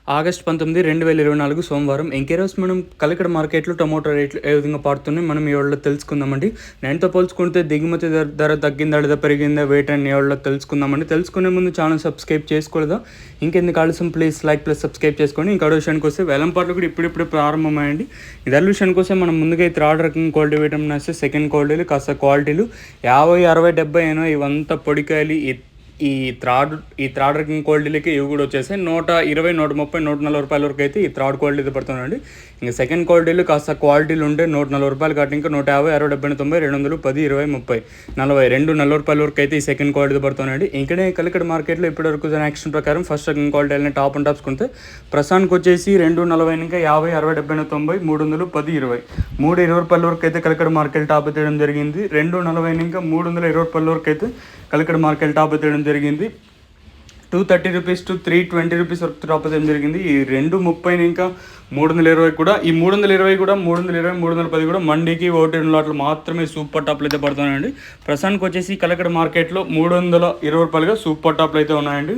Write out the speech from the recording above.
August 19, 2024 సోమవారం. ఇంకేరోజు మనం కలకడ మార్కెట్లో టమోటా రేట్లు ఏ విధంగా పడుతున్నాయి మనం ఈ వాళ్ళలో తెలుసుకుందామండి. నేనుతో పోల్చుకుంటే దిగుమతి ధర తగ్గిందా లేదా పెరిగిందా వెయిట్ అని ఈ వాళ్ళలో తెలుసుకుందామండి. తెలుసుకునే ముందు ఛానల్ సబ్స్క్రైబ్ చేసుకోలేదా? ఇంకెందుకు ఆలస్యం, ప్లీజ్ లైక్ ప్లస్ సబ్స్క్రైబ్ చేసుకోండి. ఇంకా విషయానికి వస్తే వేలంపాట్లు కూడా ఇప్పుడిప్పుడే ప్రారంభమయ్యండి. ఇదే విషయానికి వస్తే మనం ముందుగా ఈ థర్డ్ రకం క్వాలిటీ వేయడం వస్తే సెకండ్ క్వాలిటీలు కాస్త క్వాలిటీలు 50, 60, 70 అయినా ఇవంతా పొడికాయలు. ఈ థర్డ్ రకం క్వాలిటీలకి ఇవి కూడా వచ్చేసాయి 120, 130, 140 రూపాయల వరకు అయితే ఈ థర్డ్ క్వాలిటీ పడుతుందండి. ఇంకా సెకండ్ క్వాలిటీలు కాస్త క్వాలిటీలు ఉంటే 140 రూపాయలు కాటి ఇంకా 150, 60, 70, 90, 200, 10, 20, 30, 40, 240 రూపాయల వరకు అయితే ఈ సెకండ్ క్వాలిటీ పడుతుందండి. ఇంకనే కలకడ మార్కెట్లో ఇప్పటివరకు యాక్షన్ ప్రకారం ఫస్ట్ రకం క్వాలిటీ అయినా టాప్ అండ్ టాప్స్ కొంటే ప్రస్తుతానికి వచ్చేసి 240 ఇంకా 50, 60, 70, 90, 300, 10, 20, 320 రూపాయల వరకు అయితే కలకడ మార్కెట్ టాప్ ఎత్తడం జరిగింది. 240 ఇంకా 320 రూపాయల వరకు అయితే కలకడ మార్కెట్ టాప్ ఎత్తడం జరిగింది. 230 రూపీస్ టు 320 రూపీస్ వరకు టాప్ అయ్యడం జరిగింది. ఈ 230 ఇంకా 320 కూడా, ఈ 320 కూడా 320, 310 కూడా మండీకి 1 లాట్లు మాత్రమే సూపర్ టాప్లు అయితే పడుతున్నాయండి. ప్రస్తుతానికి వచ్చేసి కలకడ మార్కెట్లో 320 రూపాయలుగా సూపర్ టాప్లు అయితే ఉన్నాయండి.